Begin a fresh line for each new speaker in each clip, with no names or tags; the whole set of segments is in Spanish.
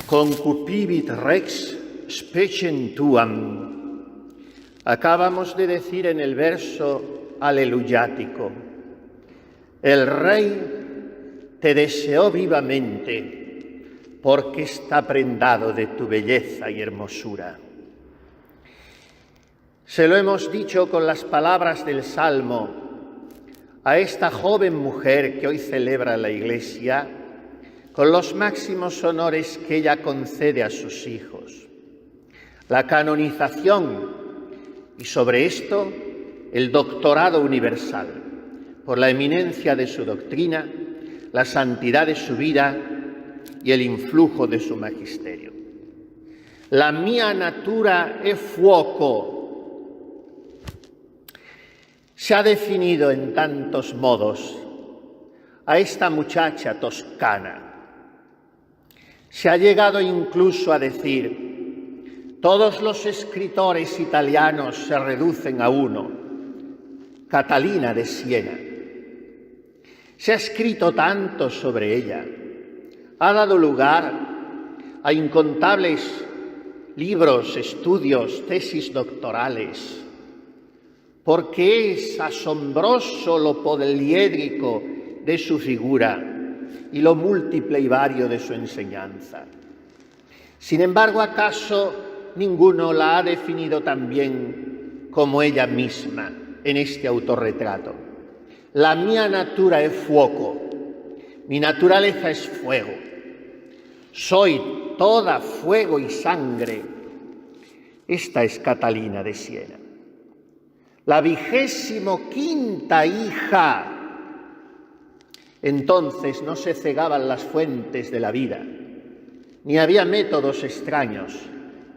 Concupivit rex specem tuam. Acabamos de decir en el verso aleluyático: el Rey te deseó vivamente porque está prendado de tu belleza y hermosura. Se lo hemos dicho con las palabras del Salmo a esta joven mujer que hoy celebra la Iglesia, con los máximos honores que ella concede a sus hijos. La canonización y sobre esto el doctorado universal, por la eminencia de su doctrina, la santidad de su vida y el influjo de su magisterio. La mia natura è fuoco. Se ha definido en tantos modos a esta muchacha toscana. Se ha llegado incluso a decir: todos los escritores italianos se reducen a uno, Catalina de Siena. Se ha escrito tanto sobre ella, ha dado lugar a incontables libros, estudios, tesis doctorales, porque es asombroso lo poliédrico de su figura y lo múltiple y vario de su enseñanza. Sin embargo, ¿acaso ninguno la ha definido tan bien como ella misma en este autorretrato? La mia natura è fuoco, mi naturaleza es fuego. Soy toda fuego y sangre. Esta es Catalina de Siena, la 25ª hija. Entonces no se cegaban las fuentes de la vida, ni había métodos extraños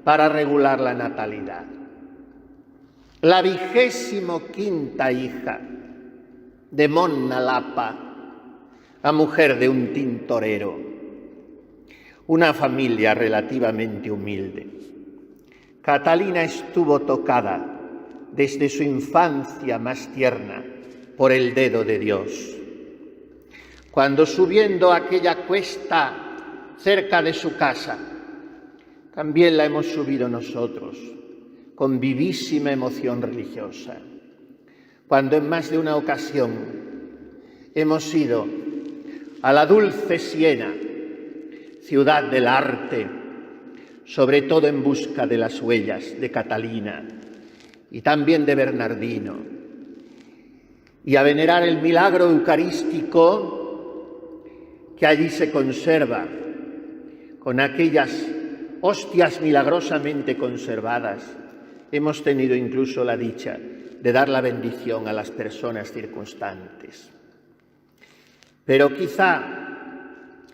para regular la natalidad. La 25ª hija de Monna Lapa, la mujer de un tintorero, una familia relativamente humilde. Catalina estuvo tocada desde su infancia más tierna por el dedo de Dios. Cuando subiendo aquella cuesta cerca de su casa, también la hemos subido nosotros, con vivísima emoción religiosa. Cuando en más de una ocasión hemos ido a la dulce Siena, ciudad del arte, sobre todo en busca de las huellas de Catalina y también de Bernardino, y a venerar el milagro eucarístico que allí se conserva, con aquellas hostias milagrosamente conservadas. Hemos tenido incluso la dicha de dar la bendición a las personas circunstantes. Pero quizá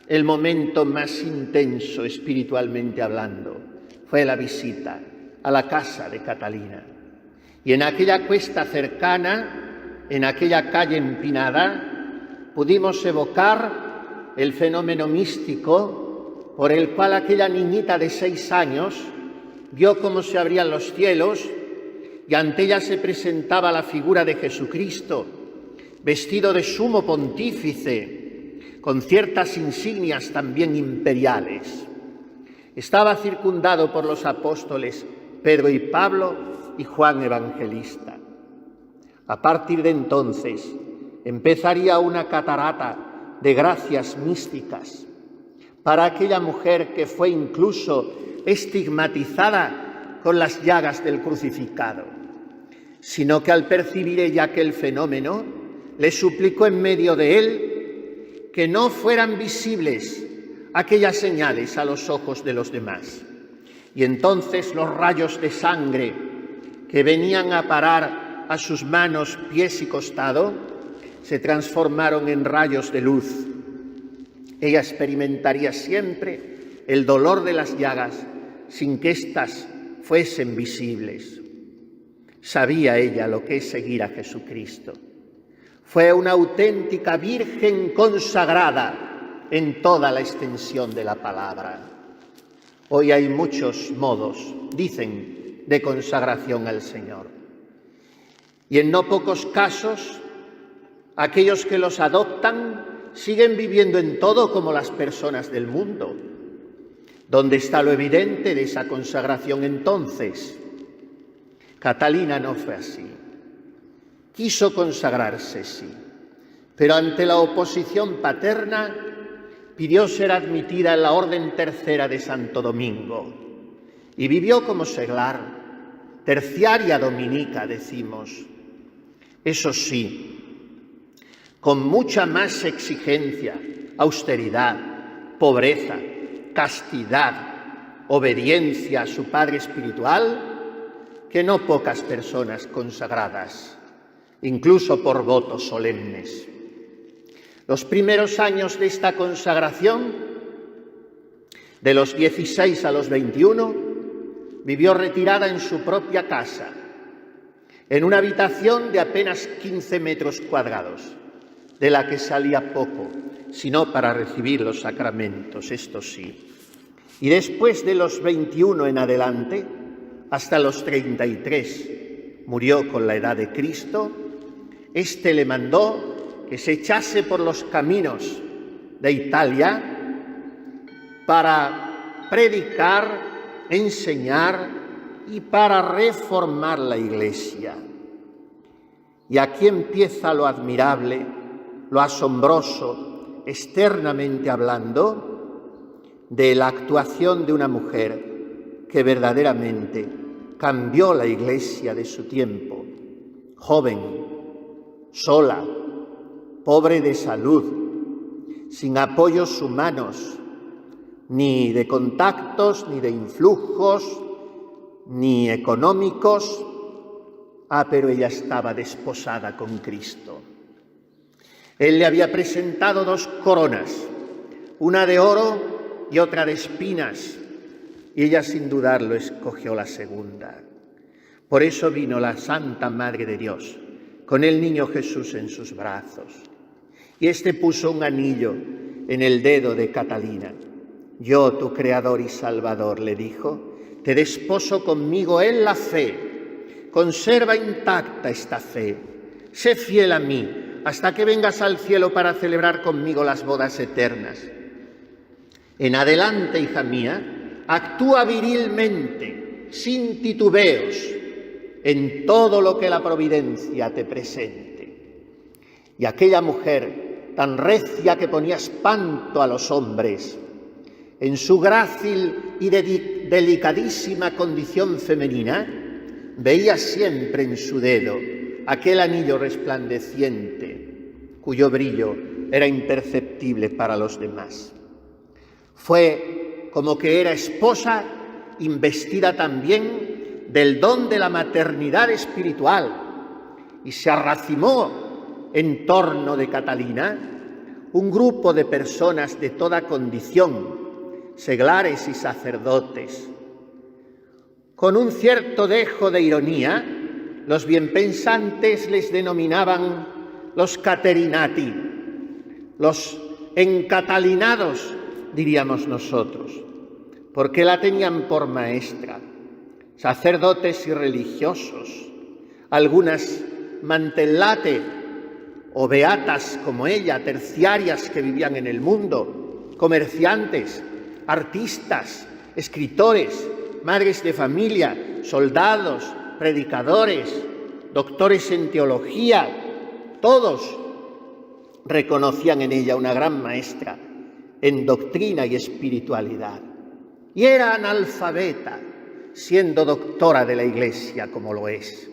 el momento más intenso espiritualmente hablando fue la visita a la casa de Catalina. Y en aquella cuesta cercana, en aquella calle empinada, pudimos evocar el fenómeno místico por el cual aquella niñita de 6 años vio cómo se abrían los cielos y ante ella se presentaba la figura de Jesucristo, vestido de sumo pontífice, con ciertas insignias también imperiales. Estaba circundado por los apóstoles Pedro y Pablo y Juan Evangelista. A partir de entonces empezaría una catarata de gracias místicas para aquella mujer que fue incluso estigmatizada con las llagas del crucificado, sino que al percibir ella aquel fenómeno, le suplicó en medio de él que no fueran visibles aquellas señales a los ojos de los demás. Y entonces los rayos de sangre que venían a parar a sus manos, pies y costado, se transformaron en rayos de luz. Ella experimentaría siempre el dolor de las llagas sin que éstas fuesen visibles. Sabía ella lo que es seguir a Jesucristo. Fue una auténtica virgen consagrada en toda la extensión de la palabra. Hoy hay muchos modos, dicen, de consagración al Señor. Y en no pocos casos, aquellos que los adoptan siguen viviendo en todo como las personas del mundo. ¿Dónde está lo evidente de esa consagración entonces? Catalina no fue así. Quiso consagrarse, sí, pero ante la oposición paterna pidió ser admitida en la Orden Tercera de Santo Domingo y vivió como seglar, terciaria dominica, decimos. Eso sí, con mucha más exigencia, austeridad, pobreza, castidad, obediencia a su padre espiritual, que no pocas personas consagradas, incluso por votos solemnes. Los primeros años de esta consagración, de los 16 a los 21, vivió retirada en su propia casa, en una habitación de apenas 15 metros cuadrados, de la que salía poco, sino para recibir los sacramentos, esto sí. Y después de los 21 en adelante, hasta los 33, murió con la edad de Cristo. Este le mandó que se echase por los caminos de Italia para predicar, enseñar y para reformar la Iglesia. Y aquí empieza lo admirable, lo asombroso, externamente hablando, de la actuación de una mujer que verdaderamente cambió la Iglesia de su tiempo, joven, sola, pobre de salud, sin apoyos humanos, ni de contactos, ni de influjos, ni económicos. Pero ella estaba desposada con Cristo. Él le había presentado 2 coronas, una de oro y otra de espinas, y ella sin dudarlo escogió la segunda. Por eso vino la Santa Madre de Dios, con el niño Jesús en sus brazos. Y este puso un anillo en el dedo de Catalina. Yo, tu Creador y Salvador, le dijo, te desposo conmigo en la fe. Conserva intacta esta fe. Sé fiel a mí hasta que vengas al cielo para celebrar conmigo las bodas eternas. En adelante, hija mía, actúa virilmente, sin titubeos, en todo lo que la providencia te presente. Y aquella mujer tan recia que ponía espanto a los hombres, en su grácil y delicadísima condición femenina, veía siempre en su dedo aquel anillo resplandeciente, cuyo brillo era imperceptible para los demás. Fue como que era esposa investida también del don de la maternidad espiritual, y se arracimó en torno de Catalina un grupo de personas de toda condición, seglares y sacerdotes. Con un cierto dejo de ironía, los bienpensantes les denominaban los Caterinati, los encatalinados, diríamos nosotros, porque la tenían por maestra. Sacerdotes y religiosos, algunas mantellate o beatas como ella, terciarias que vivían en el mundo, comerciantes, artistas, escritores, madres de familia, soldados, predicadores, doctores en teología, todos reconocían en ella una gran maestra en doctrina y espiritualidad. Y era analfabeta, siendo doctora de la Iglesia como lo es,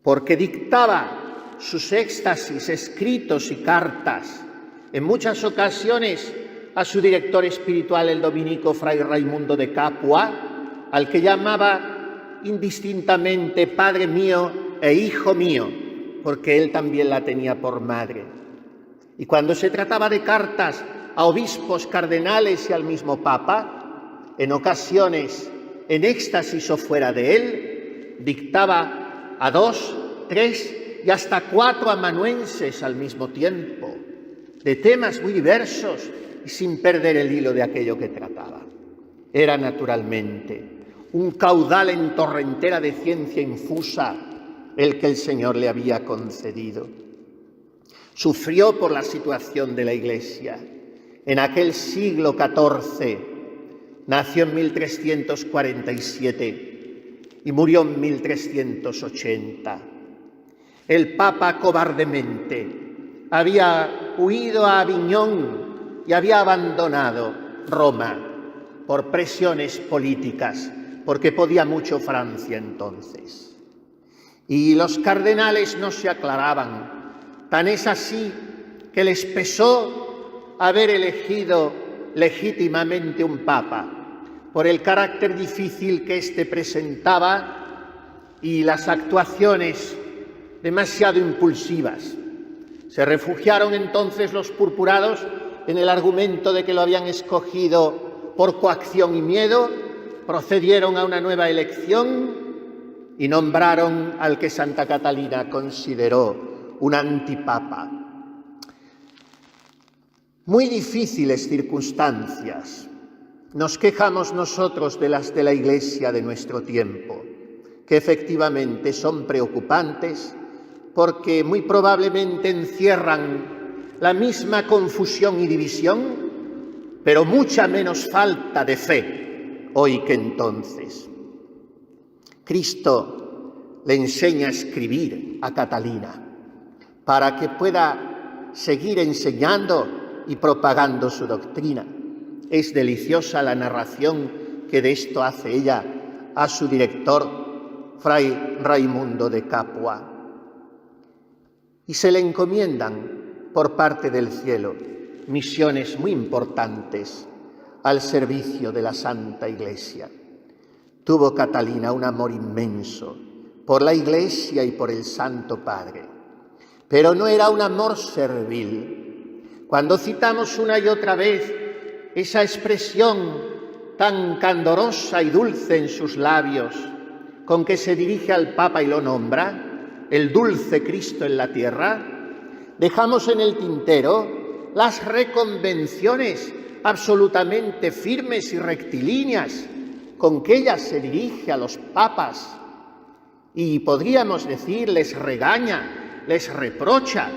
porque dictaba sus éxtasis escritos y cartas, en muchas ocasiones a su director espiritual, el dominico Fray Raimundo de Capua, al que llamaba indistintamente Padre mío e Hijo mío, porque él también la tenía por madre. Y cuando se trataba de cartas a obispos, cardenales y al mismo Papa, en ocasiones, en éxtasis o fuera de él, dictaba a 2, 3 y hasta 4 amanuenses al mismo tiempo, de temas muy diversos y sin perder el hilo de aquello que trataba. Era naturalmente un caudal en torrentera de ciencia infusa el que el Señor le había concedido. Sufrió por la situación de la Iglesia. En aquel siglo XIV, Nació en 1347 y murió en 1380. El Papa cobardemente había huido a Aviñón y había abandonado Roma por presiones políticas, porque podía mucho Francia entonces. Y los cardenales no se aclaraban. Tan es así que les pesó haber elegido legítimamente un papa, por el carácter difícil que éste presentaba y las actuaciones demasiado impulsivas. Se refugiaron entonces los purpurados en el argumento de que lo habían escogido por coacción y miedo, procedieron a una nueva elección y nombraron al que Santa Catalina consideró un antipapa. Muy difíciles circunstancias. Nos quejamos nosotros de las de la Iglesia de nuestro tiempo, que efectivamente son preocupantes porque muy probablemente encierran la misma confusión y división, pero mucha menos falta de fe hoy que entonces. Cristo le enseña a escribir a Catalina para que pueda seguir enseñando y propagando su doctrina. Es deliciosa la narración que de esto hace ella a su director, Fray Raimundo de Capua. Y se le encomiendan por parte del cielo misiones muy importantes al servicio de la Santa Iglesia. Tuvo Catalina un amor inmenso por la Iglesia y por el Santo Padre, pero no era un amor servil. Cuando citamos una y otra vez esa expresión tan candorosa y dulce en sus labios, con que se dirige al Papa y lo nombra, el dulce Cristo en la tierra, dejamos en el tintero las reconvenciones absolutamente firmes y rectilíneas con que ella se dirige a los papas y podríamos decir les regaña, les reprocha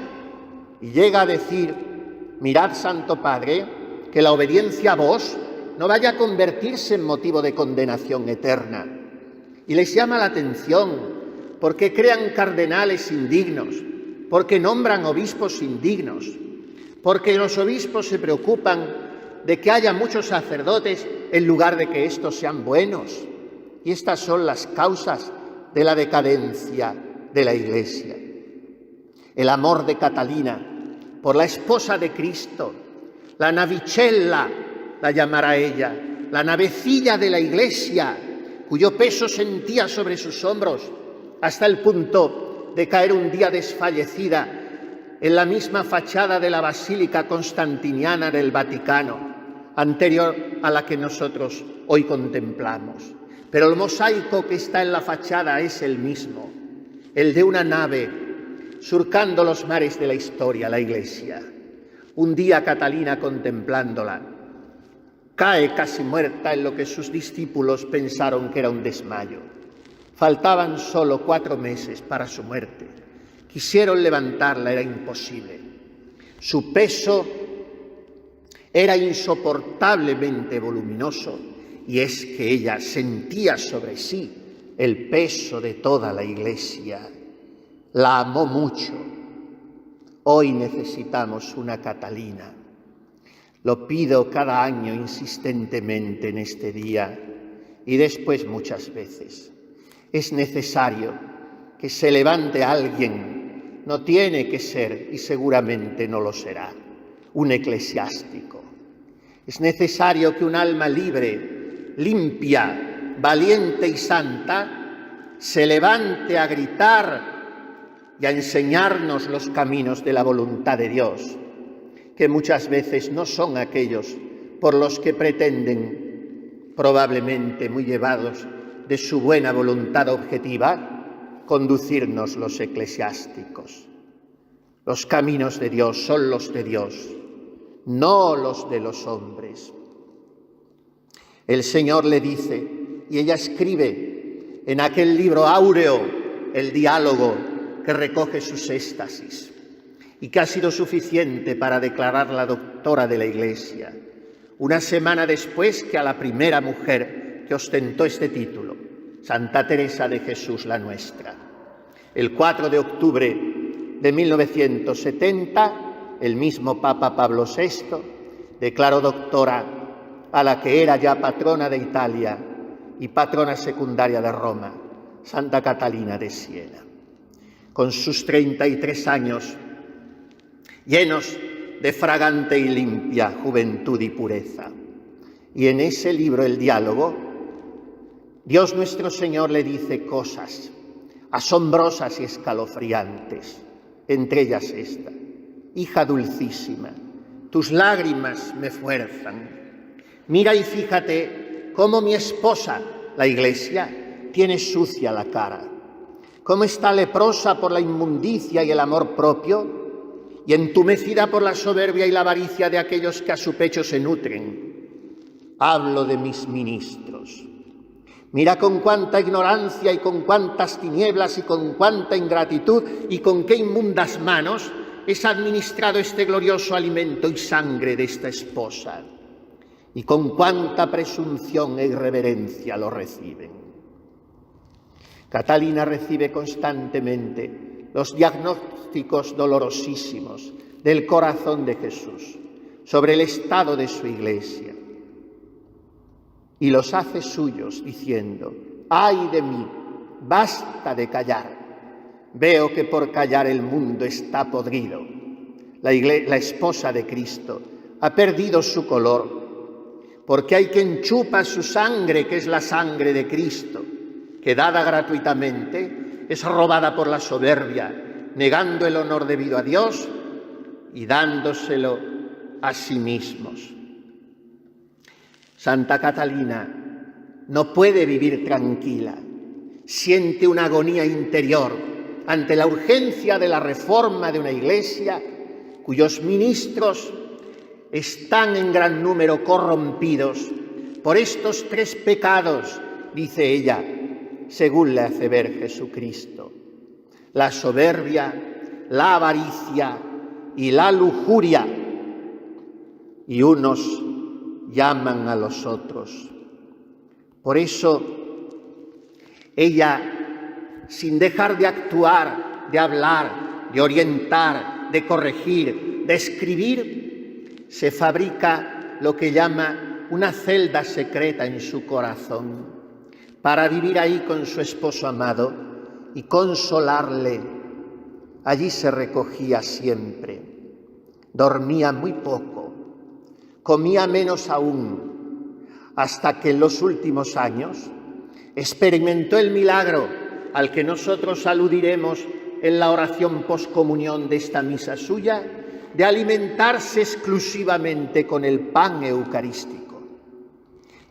y llega a decir: mirad, Santo Padre, que la obediencia a vos no vaya a convertirse en motivo de condenación eterna. Y les llama la atención porque crean cardenales indignos, porque nombran obispos indignos, porque los obispos se preocupan de que haya muchos sacerdotes en lugar de que estos sean buenos. Y estas son las causas de la decadencia de la Iglesia. El amor de Catalina por la esposa de Cristo, la navicella, la llamará ella, la navecilla de la Iglesia, cuyo peso sentía sobre sus hombros hasta el punto de caer un día desfallecida en la misma fachada de la Basílica Constantiniana del Vaticano, anterior a la que nosotros hoy contemplamos. Pero el mosaico que está en la fachada es el mismo, el de una nave surcando los mares de la historia, la Iglesia. Un día Catalina, contemplándola, cae casi muerta en lo que sus discípulos pensaron que era un desmayo. Faltaban solo 4 meses para su muerte. Quisieron levantarla, era imposible. Su peso era insoportablemente voluminoso y es que ella sentía sobre sí el peso de toda la Iglesia. La amó mucho. Hoy necesitamos una Catalina. Lo pido cada año insistentemente en este día y después muchas veces. Es necesario que se levante alguien, no tiene que ser, y seguramente no lo será, un eclesiástico. Es necesario que un alma libre, limpia, valiente y santa se levante a gritar y a enseñarnos los caminos de la voluntad de Dios, que muchas veces no son aquellos por los que pretenden, probablemente muy llevados de su buena voluntad objetiva, conducirnos los eclesiásticos. Los caminos de Dios son los de Dios, no los de los hombres. El Señor le dice, y ella escribe en aquel libro áureo, el diálogo que recoge sus éxtasis y que ha sido suficiente para declararla doctora de la Iglesia. una semana después que a la primera mujer que ostentó este título, Santa Teresa de Jesús la Nuestra. El 4 de octubre de 1970, el mismo Papa Pablo VI declaró doctora a la que era ya patrona de Italia y patrona secundaria de Roma, Santa Catalina de Siena. Con sus 33 años, llenos de fragante y limpia juventud y pureza. Y en ese libro, El Diálogo, Dios nuestro Señor le dice cosas asombrosas y escalofriantes, entre ellas esta: hija dulcísima, tus lágrimas me fuerzan. Mira y fíjate cómo mi esposa, la Iglesia, tiene sucia la cara, cómo está leprosa por la inmundicia y el amor propio, y entumecida por la soberbia y la avaricia de aquellos que a su pecho se nutren. Hablo de mis ministros. Mira con cuánta ignorancia y con cuántas tinieblas y con cuánta ingratitud y con qué inmundas manos es administrado este glorioso alimento y sangre de esta esposa, y con cuánta presunción e irreverencia lo reciben. Catalina recibe constantemente los diagnósticos dolorosísimos del corazón de Jesús sobre el estado de su Iglesia y los hace suyos diciendo: ¡ay de mí! ¡Basta de callar! Veo que por callar el mundo está podrido. La esposa de Cristo ha perdido su color, porque hay quien chupa su sangre, que es la sangre de Cristo, que dada gratuitamente es robada por la soberbia, negando el honor debido a Dios y dándoselo a sí mismos. Santa Catalina no puede vivir tranquila, siente una agonía interior ante la urgencia de la reforma de una Iglesia cuyos ministros están en gran número corrompidos por estos 3 pecados, dice ella, según le hace ver Jesucristo: la soberbia, la avaricia y la lujuria. Y unos llaman a los otros. Por eso, ella, sin dejar de actuar, de hablar, de orientar, de corregir, de escribir, se fabrica lo que llama una celda secreta en su corazón, para vivir ahí con su esposo amado y consolarle. Allí se recogía siempre, dormía muy poco, comía menos aún, hasta que en los últimos años experimentó el milagro al que nosotros aludiremos en la oración poscomunión de esta misa suya, de alimentarse exclusivamente con el pan eucarístico.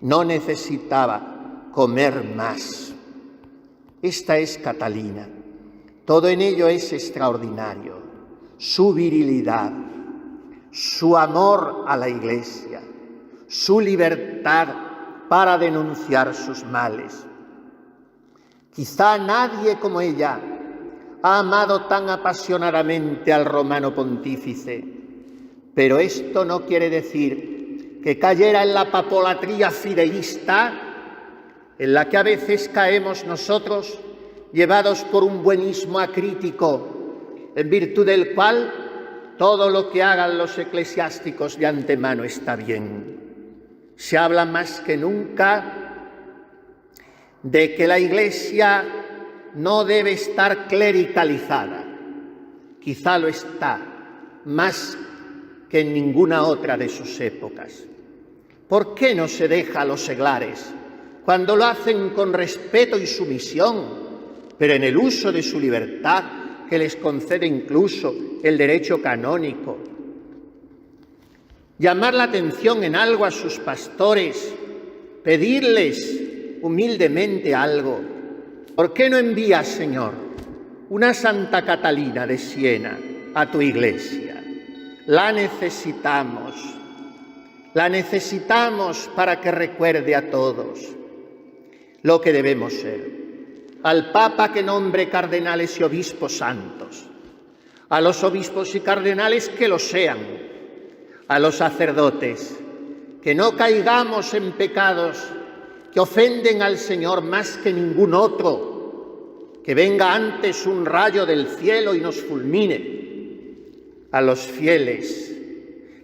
No necesitaba comer más. Esta es Catalina. Todo en ello es extraordinario. Su virilidad, su amor a la Iglesia, su libertad para denunciar sus males. Quizá nadie como ella ha amado tan apasionadamente al romano pontífice, pero esto no quiere decir que cayera en la papolatría fideísta en la que a veces caemos nosotros, llevados por un buenismo acrítico, en virtud del cual todo lo que hagan los eclesiásticos de antemano está bien. Se habla más que nunca de que la Iglesia no debe estar clericalizada. Quizá lo está más que en ninguna otra de sus épocas. ¿Por qué no se deja a los seglares, cuando lo hacen con respeto y sumisión, pero en el uso de su libertad, que les concede incluso el derecho canónico, llamar la atención en algo a sus pastores, pedirles humildemente algo? ¿Por qué no envías, Señor, una Santa Catalina de Siena a tu Iglesia? La necesitamos para que recuerde a todos lo que debemos ser. Al Papa que nombre cardenales y obispos santos, a los obispos y cardenales que lo sean, a los sacerdotes que no caigamos en pecados que ofenden al Señor más que ningún otro, que venga antes un rayo del cielo y nos fulmine. A los fieles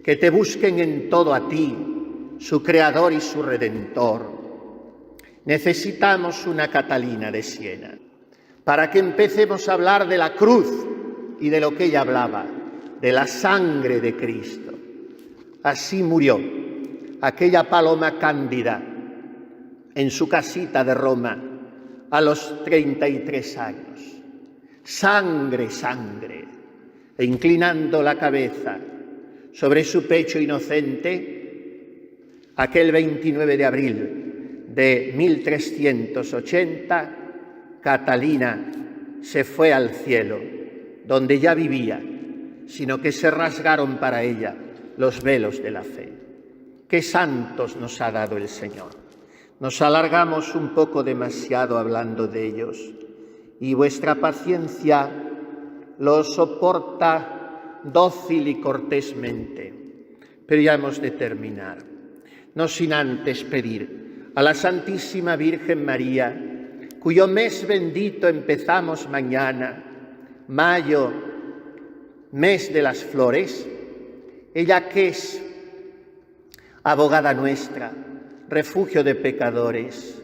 que te busquen en todo a ti, su Creador y su Redentor. Necesitamos una Catalina de Siena para que empecemos a hablar de la cruz y de lo que ella hablaba, de la sangre de Cristo. Así murió aquella paloma cándida en su casita de Roma a los 33 años. Sangre, sangre. E inclinando la cabeza sobre su pecho inocente, aquel 29 de abril de 1380, Catalina se fue al cielo, donde ya vivía, sino que se rasgaron para ella los velos de la fe. ¡Qué santos nos ha dado el Señor! Nos alargamos un poco demasiado hablando de ellos, y vuestra paciencia lo soporta dócil y cortésmente. Pero ya hemos de terminar, no sin antes pedir a la Santísima Virgen María, cuyo mes bendito empezamos mañana, mayo, mes de las flores, ella que es abogada nuestra, refugio de pecadores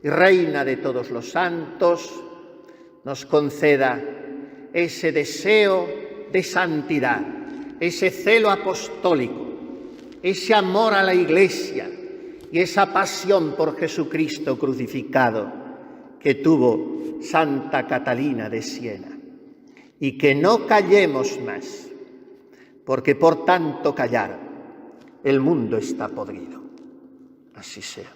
y reina de todos los santos, nos conceda ese deseo de santidad, ese celo apostólico, ese amor a la Iglesia y esa pasión por Jesucristo crucificado que tuvo Santa Catalina de Siena. Y que no callemos más, porque por tanto callar el mundo está podrido. Así sea.